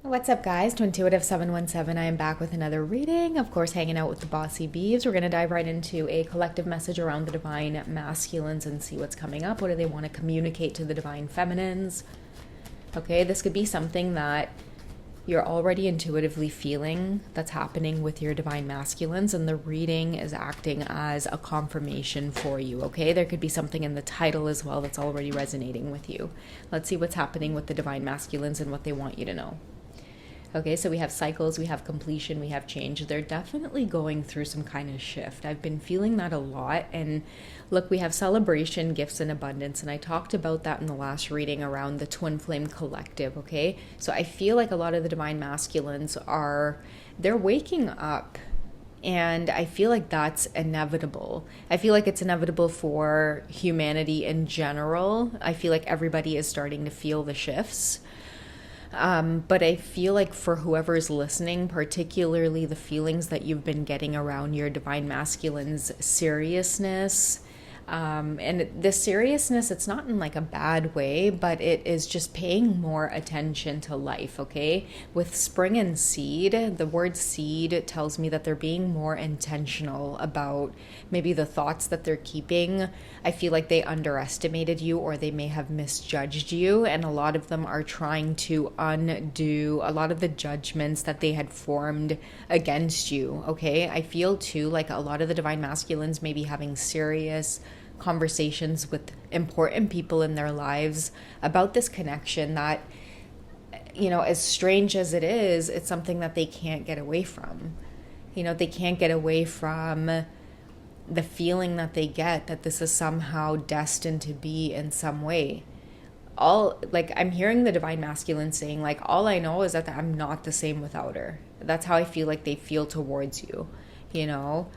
What's up, guys? Twintuitive 717. I am back with another reading. Of course, hanging out with the Bossy Beeves. We're going to dive right into a collective message around the divine masculines and see what's coming up. What do they want to communicate to the divine feminines? Okay, this could be something that you're already intuitively feeling that's happening with your divine masculines, and the reading is acting as a confirmation for you. Okay, there could be something in the title as well that's already resonating with you. Let's see what's happening with the divine masculines and what they want you to know. Okay, so we have cycles, we have completion, we have change. They're definitely going through some kind of shift. I've been feeling that a lot. And look, we have celebration, gifts, and abundance. And I talked about that in the last reading around the twin flame collective, okay? So I feel like a lot of the divine masculines they're waking up. And I feel like that's inevitable. I feel like it's inevitable for humanity in general. I feel like everybody is starting to feel the shifts. But I feel like for whoever is listening, particularly the feelings that you've been getting around your divine masculine's seriousness, and the seriousness, it's not in like a bad way, but it is just paying more attention to life, okay? With spring and seed, the word seed tells me that they're being more intentional about maybe the thoughts that they're keeping. I feel like they underestimated you, or they may have misjudged you, and a lot of them are trying to undo a lot of the judgments that they had formed against you, okay? I feel too like a lot of the divine masculines may be having serious conversations with important people in their lives about this connection that, you know, as strange as it is, it's something that they can't get away from. You know, they can't get away from the feeling that they get that this is somehow destined to be in some way. I'm hearing the divine masculine saying, like, all I know is that I'm not the same without her. That's how I feel like they feel towards you, you know?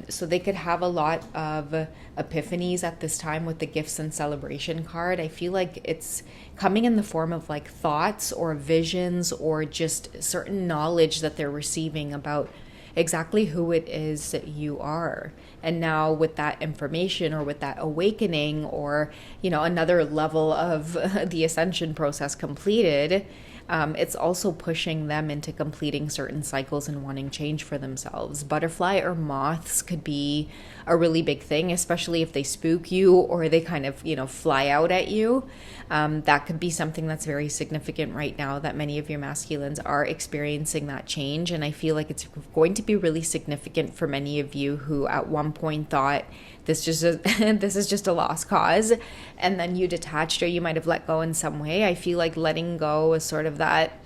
So they could have a lot of epiphanies at this time with the gifts and celebration card. I feel like it's coming in the form of like thoughts or visions or just certain knowledge that they're receiving about exactly who it is that you are. And now with that information or with that awakening or, you know, another level of the ascension process completed, it's also pushing them into completing certain cycles and wanting change for themselves. Butterfly or moths could be a really big thing, especially if they spook you or they kind of, you know, fly out at you. That could be something that's very significant right now, that many of your masculines are experiencing that change. And I feel like it's going to be really significant for many of you who at one point thought this is just a lost cause, and then you detached or you might have let go in some way. I feel like letting go is sort of that,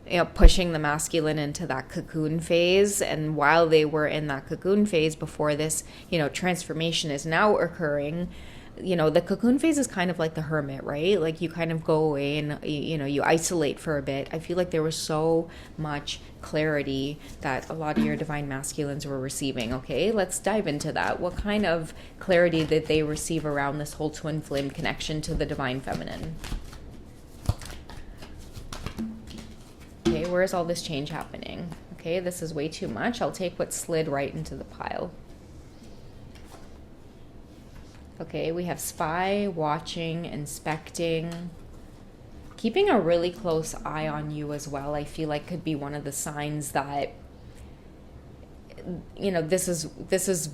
you know, pushing the masculine into that cocoon phase. And while they were in that cocoon phase before this, you know, transformation is now occurring, you know, the cocoon phase is kind of like the hermit, right? Like you kind of go away and, you know, you isolate for a bit. I feel like there was so much clarity that a lot of your divine masculines were receiving. Okay, let's dive into that. What kind of clarity did they receive around this whole twin flame connection to the divine feminine? Okay, where is all this change happening? Okay, this is way too much. I'll take what slid right into the pile. Okay, we have spy, watching, inspecting, keeping a really close eye on you as well. I feel like could be one of the signs that, you know, this is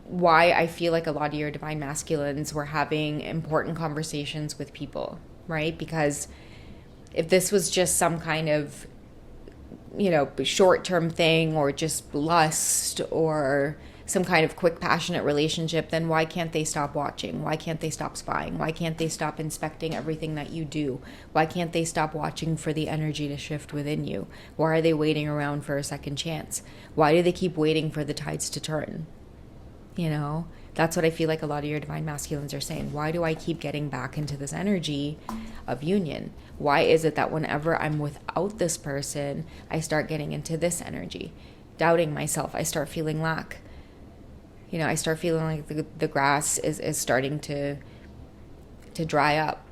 why I feel like a lot of your divine masculines were having important conversations with people, right? Because if this was just some kind of, you know, short-term thing or just lust or some kind of quick, passionate relationship, then why can't they stop watching? Why can't they stop spying? Why can't they stop inspecting everything that you do? Why can't they stop watching for the energy to shift within you? Why are they waiting around for a second chance? Why do they keep waiting for the tides to turn? You know, that's what I feel like a lot of your divine masculines are saying. Why do I keep getting back into this energy of union? Why is it that whenever I'm without this person, I start getting into this energy? Doubting myself, I start feeling lack. You know, I start feeling like the grass is starting to dry up.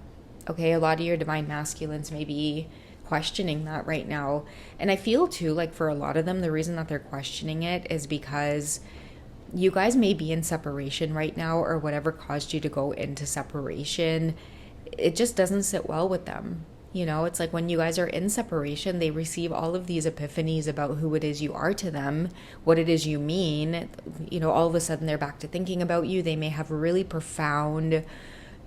Okay, a lot of your divine masculines may be questioning that right now. And I feel too like for a lot of them, the reason that they're questioning it is because you guys may be in separation right now, or whatever caused you to go into separation, it just doesn't sit well with them. You know, it's like when you guys are in separation, they receive all of these epiphanies about who it is you are to them, what it is you mean. You know, all of a sudden they're back to thinking about you. They may have really profound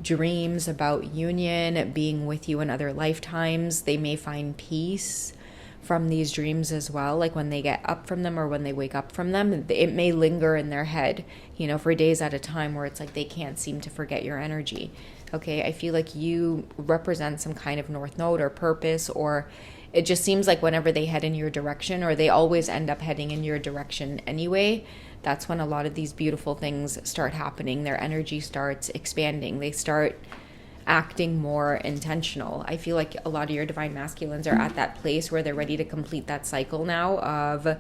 dreams about union, being with you in other lifetimes. They may find peace from these dreams as well, like when they get up from them or when they wake up from them. It may linger in their head, you know, for days at a time, where it's like they can't seem to forget your energy. Okay, I feel like you represent some kind of north node or purpose, or it just seems like whenever they head in your direction, or they always end up heading in your direction anyway, that's when a lot of these beautiful things start happening. Their energy starts expanding. They start acting more intentional. I feel like a lot of your divine masculines are at that place where they're ready to complete that cycle now of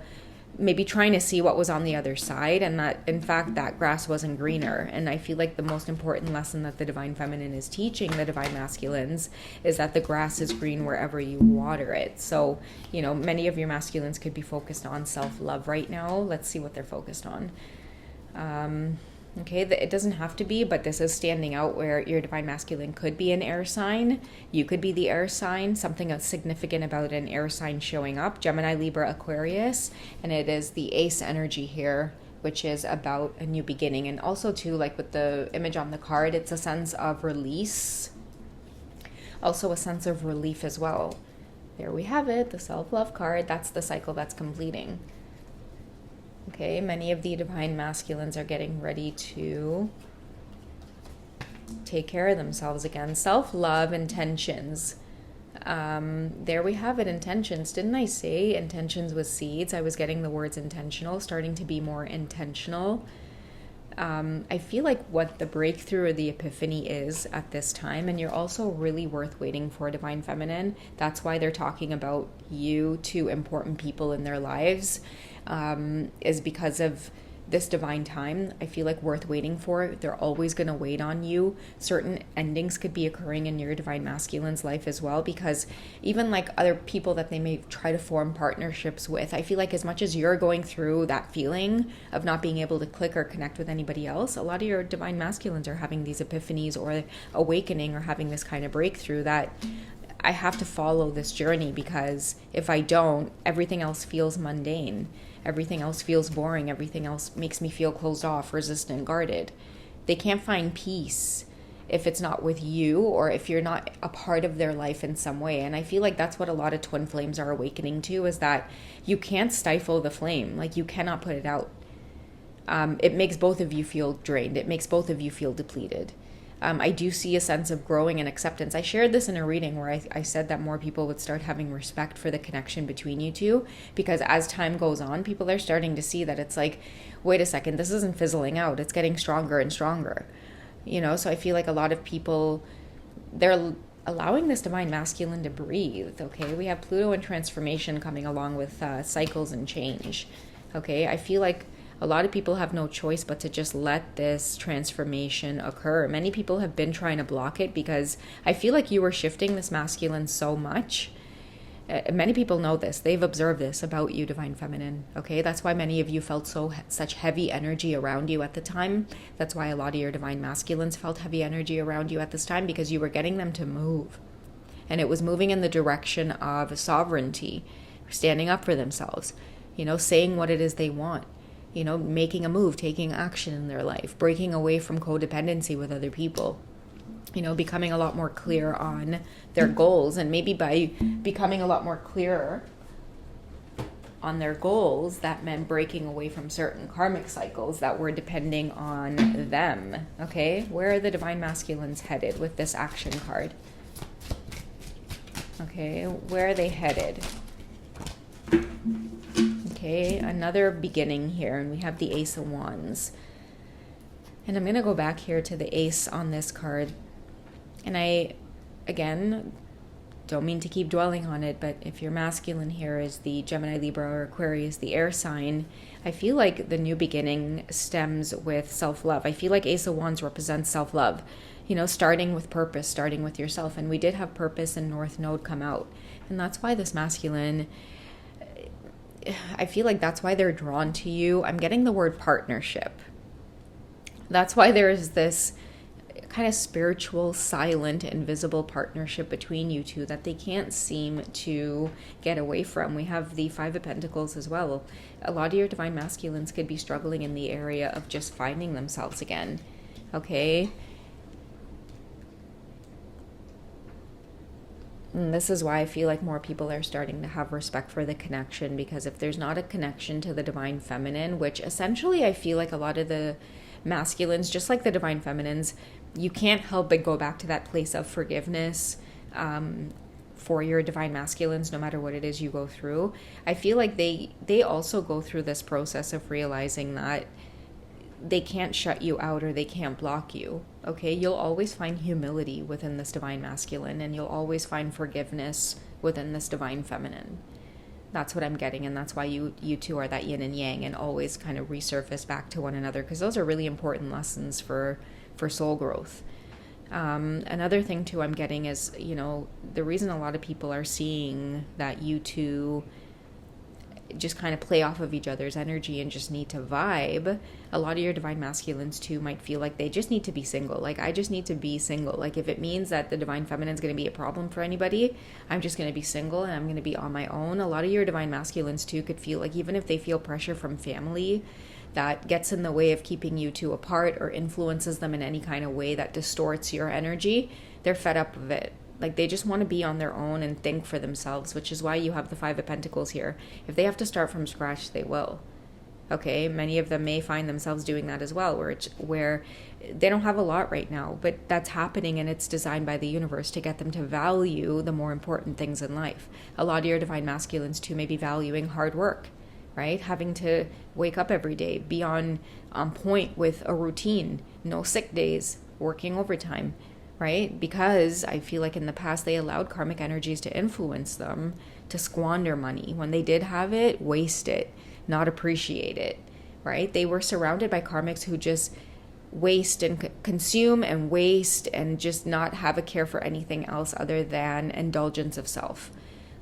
maybe trying to see what was on the other side, and that in fact that grass wasn't greener. And I feel like the most important lesson that the divine feminine is teaching the divine masculines is that the grass is green wherever you water it. So, you know, many of your masculines could be focused on self-love right now. Let's see what they're focused on. Okay, it doesn't have to be, but this is standing out where your divine masculine could be an air sign. You could be the air sign, something significant about an air sign showing up. Gemini, Libra, Aquarius, and it is the ace energy here, which is about a new beginning. And also too, like with the image on the card, it's a sense of release. Also a sense of relief as well. There we have it, the self-love card. That's the cycle that's completing. Okay, many of the divine masculines are getting ready to take care of themselves again. Self-love, intentions. There we have it, intentions. Didn't I say intentions with seeds? I was getting the words intentional, starting to be more intentional. I feel like what the breakthrough or the epiphany is at this time, and you're also really worth waiting for, divine feminine. That's why they're talking about you to important people in their lives, is because of this divine time. I feel like worth waiting for. They're always going to wait on you. Certain endings could be occurring in your divine masculine's life as well, because even like other people that they may try to form partnerships with, I feel like as much as you're going through that feeling of not being able to click or connect with anybody else, a lot of your divine masculines are having these epiphanies or awakening or having this kind of breakthrough that I have to follow this journey, because if I don't, everything else feels mundane. Everything else feels boring. Everything else makes me feel closed off, resistant, guarded. They can't find peace if it's not with you, or if you're not a part of their life in some way. And I feel like that's what a lot of twin flames are awakening to, is that you can't stifle the flame. Like, you cannot put it out. It makes both of you feel drained. It makes both of you feel depleted. I do see a sense of growing and acceptance. I shared this in a reading where I said that more people would start having respect for the connection between you two, because as time goes on, people are starting to see that it's like, wait a second, this isn't fizzling out. It's getting stronger and stronger. You know, so I feel like a lot of people, they're allowing this divine masculine to breathe. Okay, we have Pluto and transformation coming along with cycles and change. Okay, I feel like a lot of people have no choice but to just let this transformation occur. Many people have been trying to block it, because I feel like you were shifting this masculine so much. Many people know this. They've observed this about you, divine feminine. Okay, that's why many of you felt such heavy energy around you at the time. That's why a lot of your divine masculines felt heavy energy around you at this time, because you were getting them to move. And it was moving in the direction of sovereignty, standing up for themselves, you know, saying what it is they want. You know, making a move, taking action in their life, breaking away from codependency with other people, you know, becoming a lot more clear on their goals. And maybe by becoming a lot more clearer on their goals, that meant breaking away from certain karmic cycles that were depending on them. Okay, where are the divine masculines headed with this action card? Okay, where are they headed? Okay, another beginning here, and we have the Ace of Wands. And I'm going to go back here to the Ace on this card. And I, again, don't mean to keep dwelling on it, but if your masculine here is the Gemini, Libra, or Aquarius, the air sign, I feel like the new beginning stems with self-love. I feel like Ace of Wands represents self-love. You know, starting with purpose, starting with yourself. And we did have purpose and North Node come out. And that's why this masculine, I feel like that's why they're drawn to you. I'm getting the word partnership. That's why there is this kind of spiritual, silent, invisible partnership between you two that they can't seem to get away from. We have the Five of Pentacles as well. A lot of your divine masculines could be struggling in the area of just finding themselves again. Okay? And this is why I feel like more people are starting to have respect for the connection, because if there's not a connection to the divine feminine, which essentially I feel like a lot of the masculines, just like the divine feminines, you can't help but go back to that place of forgiveness for your divine masculines, no matter what it is you go through. I feel like they also go through this process of realizing that they can't shut you out or they can't block you. Okay, you'll always find humility within this divine masculine, and you'll always find forgiveness within this divine feminine. That's what I'm getting, and that's why you two are that yin and yang and always kind of resurface back to one another, because those are really important lessons for soul growth. Another thing too I'm getting is, the reason a lot of people are seeing that you two just kind of play off of each other's energy and just need to vibe. A lot of your divine masculines too might feel like they just need to be single. Like, I just need to be single. Like, if it means that the divine feminine is going to be a problem for anybody, I'm just going to be single and I'm going to be on my own. A lot of your divine masculines too could feel like, even if they feel pressure from family that gets in the way of keeping you two apart or influences them in any kind of way that distorts your energy, they're fed up of it. Like, they just want to be on their own and think for themselves, which is why you have the Five of Pentacles here. If they have to start from scratch, they will. Okay, many of them may find themselves doing that as well, where they don't have a lot right now, but that's happening, and it's designed by the universe to get them to value the more important things in life. A lot of your divine masculines too may be valuing hard work, right? Having to wake up every day, be on point with a routine, no sick days, working overtime, right? Because I feel like in the past they allowed karmic energies to influence them to squander money. When they did have it, waste it, not appreciate it, right? They were surrounded by karmics who just waste and consume and waste and just not have a care for anything else other than indulgence of self.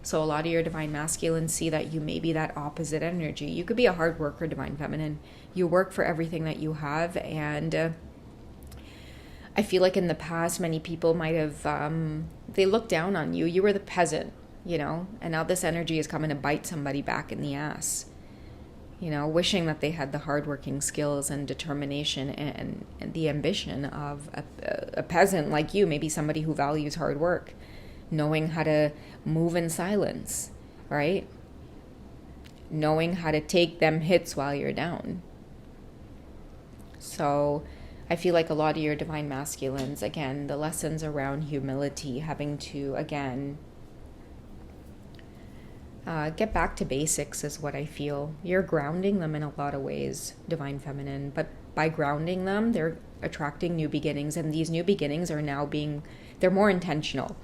So a lot of your divine masculines see that you may be that opposite energy. You could be a hard worker, divine feminine. You work for everything that you have, and I feel like in the past, many people might have, they looked down on you. You were the peasant, and now this energy is coming to bite somebody back in the ass, wishing that they had the hardworking skills and determination and the ambition of a peasant like you, maybe somebody who values hard work, knowing how to move in silence, right? Knowing how to take them hits while you're down. So I feel like a lot of your divine masculines, again, the lessons around humility, having to, again, get back to basics is what I feel. You're grounding them in a lot of ways, divine feminine, but by grounding them, they're attracting new beginnings, and these new beginnings are now they're more intentional.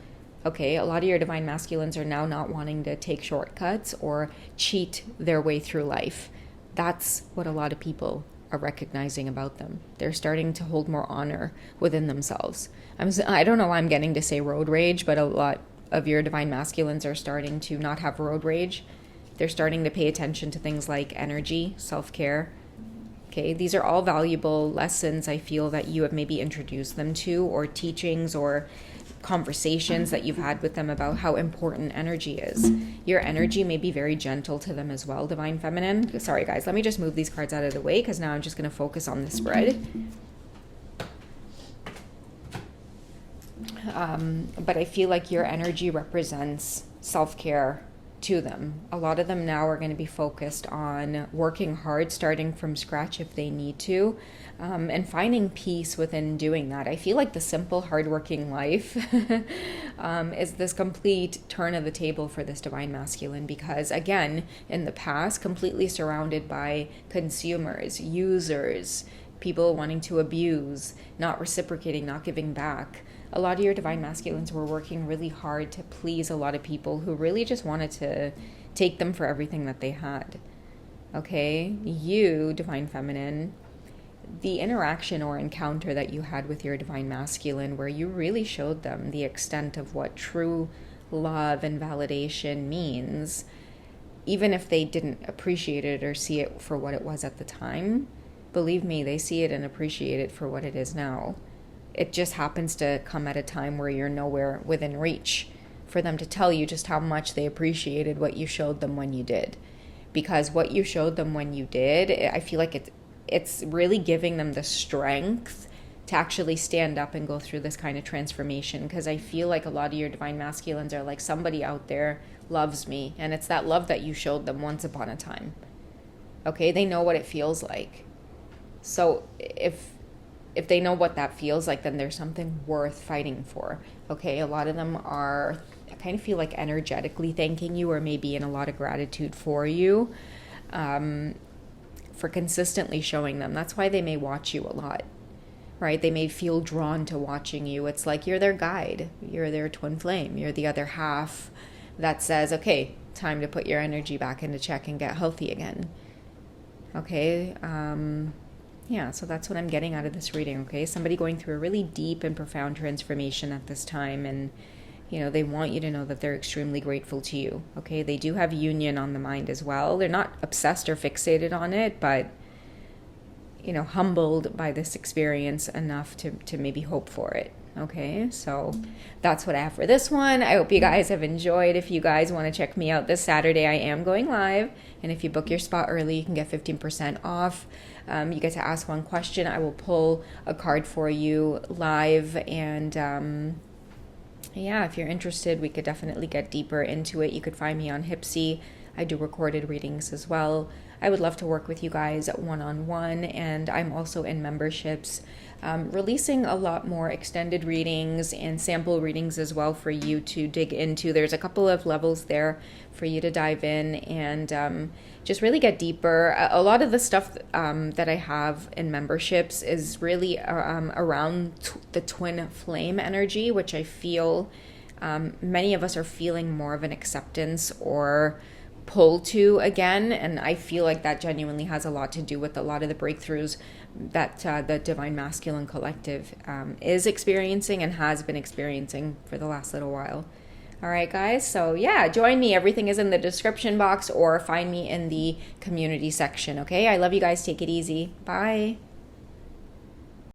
Okay, a lot of your divine masculines are now not wanting to take shortcuts or cheat their way through life. That's what a lot of people are recognizing about them. They're starting to hold more honor within themselves. I don't know why I'm getting to say road rage, but a lot of your divine masculines are starting to not have road rage. They're starting to pay attention to things like energy, self-care. Okay, these are all valuable lessons I feel that you have maybe introduced them to, or teachings or conversations that you've had with them about how important energy is. Your energy may be very gentle to them as well, divine feminine. Sorry guys, let me just move these cards out of the way, because now I'm just going to focus on the spread. But I feel like your energy represents self-care to them. A lot of them now are going to be focused on working hard, starting from scratch if they need to, and finding peace within doing that. I feel like the simple, hardworking life is this complete turn of the table for this divine masculine, because again, in the past, completely surrounded by consumers, users, people wanting to abuse, not reciprocating, not giving back. A lot of your divine masculines were working really hard to please a lot of people who really just wanted to take them for everything that they had. Okay? You, divine feminine, the interaction or encounter that you had with your divine masculine, where you really showed them the extent of what true love and validation means, even if they didn't appreciate it or see it for what it was at the time, believe me, they see it and appreciate it for what it is now. it just happens to come at a time where you're nowhere within reach for them to tell you just how much they appreciated what you showed them when you did. Because what you showed them when you did, I feel like it's really giving them the strength to actually stand up and go through this kind of transformation. Because I feel like a lot of your divine masculines are like, somebody out there loves me, and it's that love that you showed them once upon a time. Okay, they know what it feels like. So if they know what that feels like, then there's something worth fighting for. Okay, a lot of them are, I kind of feel like, energetically thanking you, or maybe in a lot of gratitude for you, for consistently showing them. That's why they may watch you a lot, right? They may feel drawn to watching you. It's like you're their guide. You're their twin flame. You're the other half that says, okay, time to put your energy back into check and get healthy again. Okay, yeah, so that's what I'm getting out of this reading, okay? Somebody going through a really deep and profound transformation at this time, and, you know, they want you to know that they're extremely grateful to you, okay? They do have union on the mind as well. They're not obsessed or fixated on it, but, you know, humbled by this experience enough to maybe hope for it, okay? So that's what I have for this one. I hope you guys have enjoyed. If you guys want to check me out this Saturday, I am going live, and if you book your spot early, you can get 15% off. You get to ask one question. I will pull a card for you live, and yeah, if you're interested, we could definitely get deeper into it. You could find me on HYPSEE. I do recorded readings as well. I would love to work with you guys one-on-one, and I'm also in memberships, releasing a lot more extended readings and sample readings as well for you to dig into. There's a couple of levels there for you to dive in and just really get deeper. A lot of the stuff that I have in memberships is really around the twin flame energy, which I feel many of us are feeling more of an acceptance or pull to again, and I feel like that genuinely has a lot to do with a lot of the breakthroughs that the Divine Masculine Collective is experiencing and has been experiencing for the last little while. All right, guys, so yeah, join me. Everything is in the description box, or find me in the community section, okay? I love you guys. Take it easy. Bye.